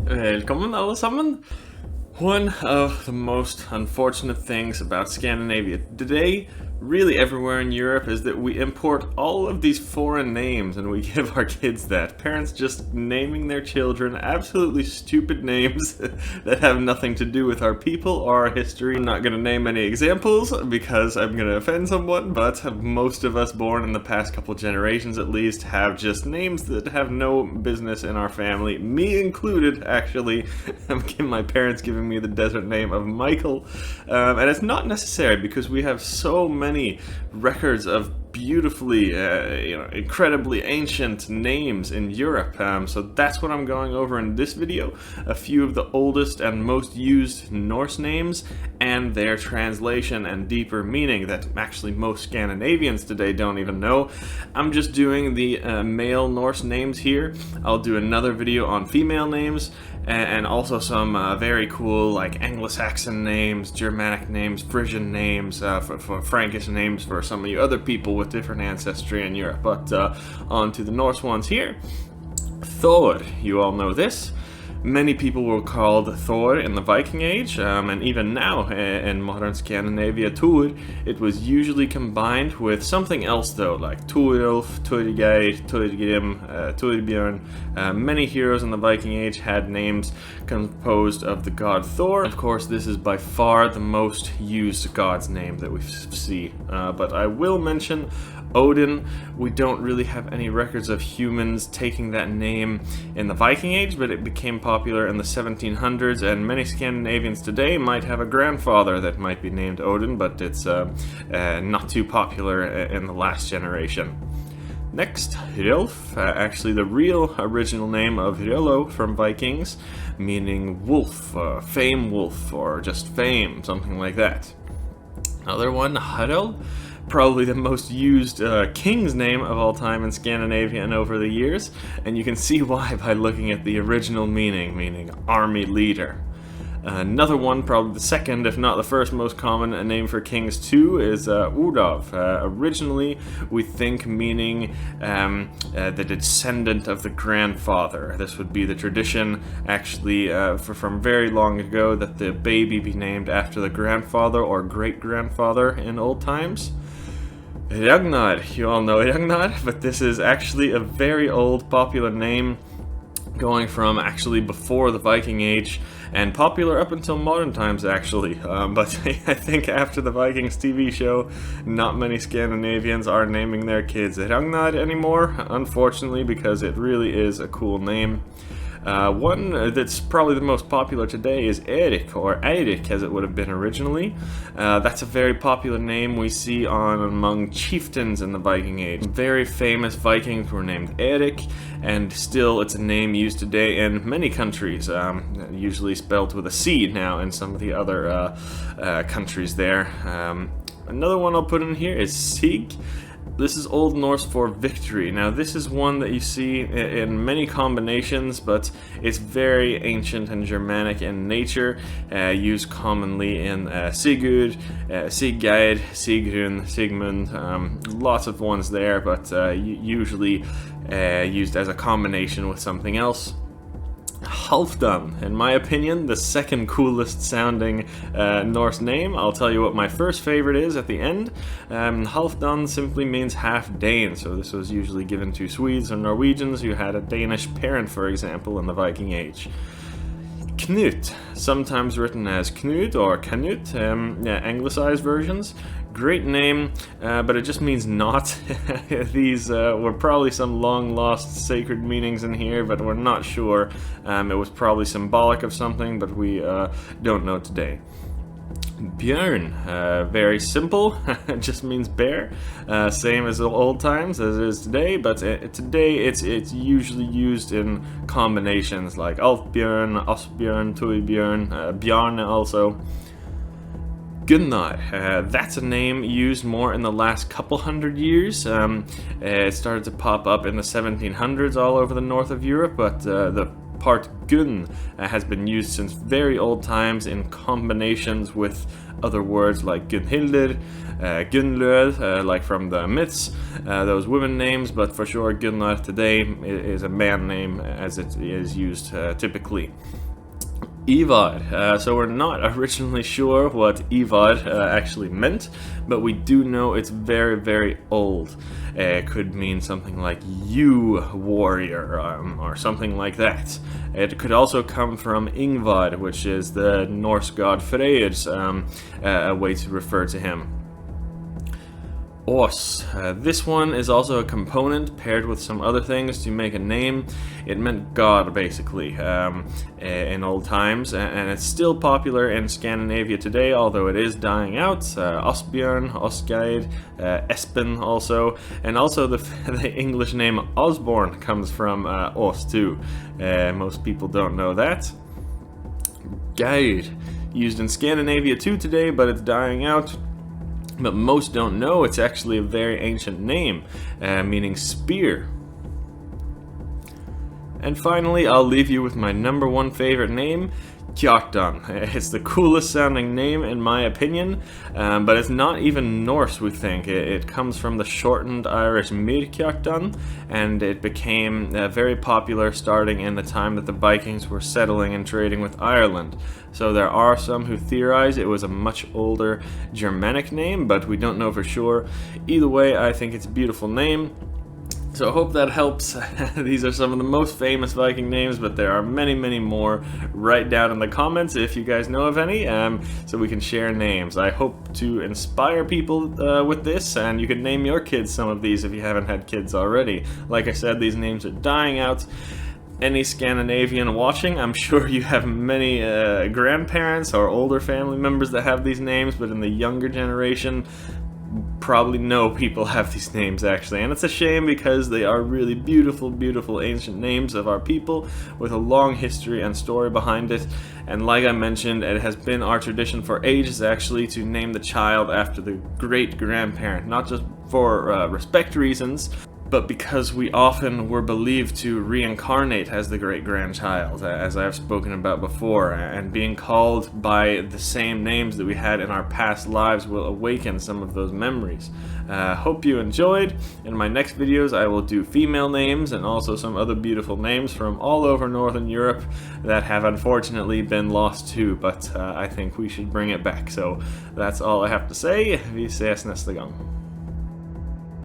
Velkommen alle sammen. One of the most unfortunate things about Scandinavia today, really everywhere in Europe, is that we import all of these foreign names and we give our kids that. Parents just naming their children absolutely stupid names that have nothing to do with our people or our history. I'm not going to name any examples because I'm going to offend someone, but most of us born in the past couple generations at least have just names that have no business in our family, me included actually. My parents giving me the desert name of Michael, and it's not necessary because we have so many records of beautifully, incredibly ancient names in Europe. So that's what I'm going over in this video. A few of the oldest and most used Norse names and their translation and deeper meaning that actually most Scandinavians today don't even know. I'm just doing the male Norse names here. I'll do another video on female names and also some very cool like Anglo-Saxon names, Germanic names, Frisian names, for Frankish names for some of you other people with different ancestry in Europe. But on to the Norse ones here. Thor, you all know this. Many people were called Thor in the Viking Age, and even now in modern Scandinavia, Thor, it was usually combined with something else though, like Thorolf, Thorgeir, Thorgrim, Torbjörn. Many heroes in the Viking Age had names composed of the god Thor. Of course, this is by far the most used god's name that we see, but I will mention Odin. We don't really have any records of humans taking that name in the Viking Age, but it became popular in the 1700s, and many Scandinavians today might have a grandfather that might be named Odin, but it's not too popular in the last generation. Next, Hrolf, actually the real original name of Hrollo from Vikings, meaning wolf, fame wolf, or just fame, something like that. Another one, Harald, probably the most used king's name of all time in Scandinavia and over the years, and you can see why by looking at the original meaning army leader. Another one, probably the second, if not the first most common name for kings too, is Udov. Originally, we think meaning the descendant of the grandfather. This would be the tradition, actually, from very long ago, that the baby be named after the grandfather or great-grandfather in old times. Ragnar, you all know Ragnar, but this is actually a very old popular name going from actually before the Viking Age and popular up until modern times actually, but I think after the Vikings TV show not many Scandinavians are naming their kids Ragnar anymore, unfortunately, because it really is a cool name. One that's probably the most popular today is Erik, or Eirik as it would have been originally. That's a very popular name we see among chieftains in the Viking Age. Very famous Vikings were named Erik, and still it's a name used today in many countries, usually spelled with a C now in some of the other countries there. Another one I'll put in here is Sig. This is Old Norse for victory. Now this is one that you see in many combinations, but it's very ancient and Germanic in nature, used commonly in Sigurd, Siggeir, Sigrun, Sigmund, lots of ones there, but usually used as a combination with something else. Halfdan, in my opinion, the second coolest sounding Norse name. I'll tell you what my first favorite is at the end. Halfdan simply means half Dane, so this was usually given to Swedes or Norwegians who had a Danish parent, for example, in the Viking Age. Knut, sometimes written as Knud or Canute, anglicized versions. Great name, but it just means not. These were probably some long-lost sacred meanings in here, but we're not sure. It was probably symbolic of something, but we don't know today. Björn, very simple, it just means bear, same as the old times as it is today, but today it's usually used in combinations like Alfbjörn, Asbjörn, Torbjörn, Bjarne also. Gunnar, that's a name used more in the last couple hundred years. It started to pop up in the 1700s all over the north of Europe, but the part Gun has been used since very old times in combinations with other words like Gunhildr, Gunnlöd, like from the myths, those women names, but for sure Gunnar today is a man name as it is used typically. Ivar. So we're not originally sure what Ivar actually meant, but we do know it's very, very old. It could mean something like "you warrior" or something like that. It could also come from Ingvar, which is the Norse god Freyr's a way to refer to him. Os. This one is also a component paired with some other things to make a name. It meant god, basically, in old times, and it's still popular in Scandinavia today, although it is dying out. Osbjörn, Osgeir, Espen also, and also the English name Osborne comes from Os too. Most people don't know that. Geir, used in Scandinavia too today, but it's dying out. But most don't know it's actually a very ancient name, meaning spear. And finally, I'll leave you with my number one favorite name, Kjartan. It's the coolest sounding name in my opinion, but it's not even Norse, we think. It comes from the shortened Irish Myrkjartan, and it became very popular starting in the time that the Vikings were settling and trading with Ireland. So there are some who theorize it was a much older Germanic name, but we don't know for sure. Either way, I think it's a beautiful name. So I hope that helps. These are some of the most famous Viking names, but there are many, many more. Write down in the comments if you guys know of any, so we can share names. I hope to inspire people with this, and you can name your kids some of these if you haven't had kids already. Like I said, these names are dying out. Any Scandinavian watching, I'm sure you have many grandparents or older family members that have these names, but in the younger generation, probably no people have these names actually, and it's a shame because they are really beautiful, beautiful ancient names of our people with a long history and story behind it. And like I mentioned, it has been our tradition for ages actually to name the child after the great grandparent, not just for respect reasons, but because we often were believed to reincarnate as the great-grandchild, as I've spoken about before, and being called by the same names that we had in our past lives will awaken some of those memories. Hope you enjoyed. In my next videos I will do female names and also some other beautiful names from all over Northern Europe that have unfortunately been lost too, but I think we should bring it back. So that's all I have to say. Vi ses nästa gång.